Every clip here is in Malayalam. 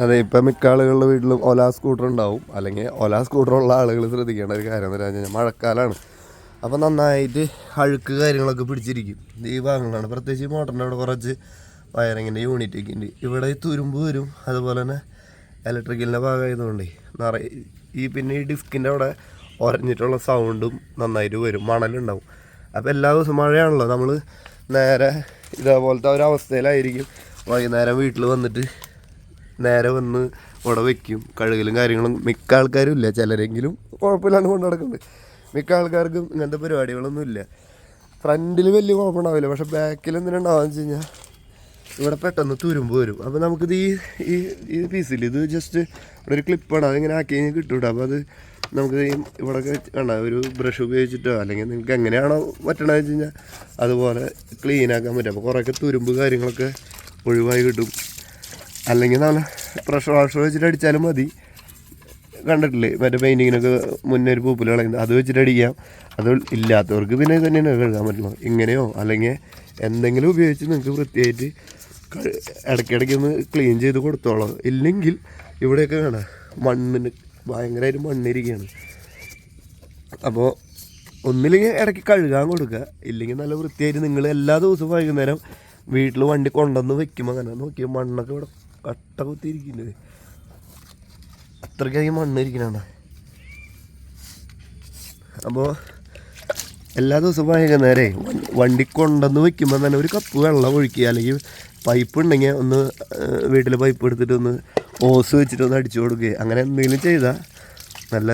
അതെ, ഇപ്പം മിക്ക ആളുകളുടെ വീട്ടിലും ഒല സ്കൂട്ടർ ഉണ്ടാവും. അല്ലെങ്കിൽ ഒല സ്കൂട്ടറുള്ള ആളുകൾ ശ്രദ്ധിക്കേണ്ട ഒരു കാര്യം എന്ന് പറഞ്ഞു കഴിഞ്ഞാൽ മഴക്കാലമാണ്. അപ്പോൾ നന്നായിട്ട് അഴുക്ക് കാര്യങ്ങളൊക്കെ പിടിച്ചിരിക്കും ഈ ഭാഗങ്ങളാണ്. പ്രത്യേകിച്ച് ഈ മോട്ടറിൻ്റെ അവിടെ കുറച്ച് വയറിങ്ങിൻ്റെ യൂണിറ്റൊക്കെ ഉണ്ട്. ഇവിടെ ഈ തുരുമ്പ് വരും. അതുപോലെ തന്നെ ഇലക്ട്രിക്കലിൻ്റെ ഭാഗമായതുകൊണ്ടേ പിന്നെ ഈ ഡിസ്കിൻ്റെ അവിടെ ഉരഞ്ഞിട്ടുള്ള സൗണ്ടും നന്നായിട്ട് വരും, മണലുണ്ടാവും. അപ്പോൾ എല്ലാ ദിവസവും മഴയാണല്ലോ, നമ്മൾ നേരെ ഇതേപോലത്തെ ഒരവസ്ഥയിലായിരിക്കും. വൈകുന്നേരം വീട്ടിൽ വന്നിട്ട് നേരെ വന്ന് ഇവിടെ വയ്ക്കും. കഴുകലും കാര്യങ്ങളും മിക്ക ആൾക്കാരും ഇല്ല, ചിലരെങ്കിലും കുഴപ്പമില്ലാണ്ട് കൊണ്ട് നടക്കുന്നുണ്ട്. മിക്ക ആൾക്കാർക്കും ഇങ്ങനത്തെ പരിപാടികളൊന്നും ഇല്ല. ഫ്രണ്ടിൽ വലിയ കുഴപ്പമുണ്ടാവില്ല, പക്ഷെ ബാക്കിൽ എന്തിനുണ്ടാവുക വെച്ച് കഴിഞ്ഞാൽ ഇവിടെ പെട്ടെന്ന് തുരുമ്പ് വരും. അപ്പോൾ നമുക്കിത് ഈ പീസിൽ ഇത് ജസ്റ്റ് ഇവിടെ ഒരു ക്ലിപ്പാണ്, അതിങ്ങനെ ആക്കി കഴിഞ്ഞാൽ കിട്ടും. അപ്പോൾ അത് നമുക്ക് ഇവിടെ വേണ്ട ഒരു ബ്രഷ് ഉപയോഗിച്ചിട്ടോ അല്ലെങ്കിൽ നിങ്ങൾക്ക് എങ്ങനെയാണോ പറ്റണമെന്ന് വെച്ച് കഴിഞ്ഞാൽ അതുപോലെ ക്ലീനാക്കാൻ പറ്റും. അപ്പോൾ കുറേയൊക്കെ തുരുമ്പ് കാര്യങ്ങളൊക്കെ ഒഴിവായി കിട്ടും. അല്ലെങ്കിൽ നല്ല പ്രഷർ വാഷർ വെച്ചിട്ട് അടിച്ചാലും മതി. കണ്ടിട്ടില്ലേ മറ്റേ പെയിൻറ്റിങ്ങിനൊക്കെ മുന്നേ ഒരു പൂപ്പിൽ കളയുന്നത്, അത് വെച്ചിട്ട് അടിക്കാം. അത് ഇല്ലാത്തവർക്ക് പിന്നെ ഇത് തന്നെയാണ് കഴുകാൻ പറ്റുള്ളൂ. ഇങ്ങനെയോ അല്ലെങ്കിൽ എന്തെങ്കിലും ഉപയോഗിച്ച് നിങ്ങൾക്ക് വൃത്തിയായിട്ട് ഇടയ്ക്കിടയ്ക്ക് ഒന്ന് ക്ലീൻ ചെയ്ത് കൊടുത്തോളാം. ഇല്ലെങ്കിൽ ഇവിടെയൊക്കെ കാണാം മണ്ണിന് ഭയങ്കരമായിട്ട് മണ്ണിരിക്കുകയാണ്. അപ്പോൾ ഒന്നില്ലെങ്കിൽ ഇടയ്ക്ക് കഴുകാൻ കൊടുക്കുക, ഇല്ലെങ്കിൽ നല്ല വൃത്തിയായിട്ട് നിങ്ങൾ എല്ലാ ദിവസവും വൈകുന്നേരം വീട്ടിൽ വണ്ടി കൊണ്ടുവന്ന് വെക്കുമ്പോൾ അങ്ങനെ നോക്കിയാൽ മണ്ണൊക്കെ ഇവിടെ കട്ട കുത്തിയിരിക്കുന്നത്, അത്രയ്ക്കധികം മണ്ണിരിക്കണ. അപ്പോൾ എല്ലാ ദിവസവും വൈകുന്നേരം വണ്ടി കൊണ്ടുവന്ന് വെക്കുമ്പോൾ തന്നെ ഒരു കപ്പ് വെള്ളം ഒഴിക്കുക. അല്ലെങ്കിൽ പൈപ്പ് ഉണ്ടെങ്കിൽ ഒന്ന് വീട്ടിൽ പൈപ്പ് എടുത്തിട്ട് ഒന്ന് ഓസ് വെച്ചിട്ട് ഒന്ന് അടിച്ചു കൊടുക്കുക. അങ്ങനെ എന്തെങ്കിലും ചെയ്താൽ നല്ല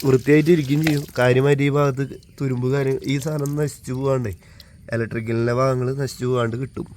വൃത്തിയായിട്ട് ഇരിക്കുകയും ചെയ്യും. കാര്യമായിട്ട് ഈ ഭാഗത്ത് തുരുമ്പ് കാര്യം ഈ സാധനം നശിച്ചു പോകാണ്ടേ, ഇലക്ട്രിക്കലിൻ്റെ ഭാഗങ്ങൾ നശിച്ചു പോകാണ്ട് കിട്ടും.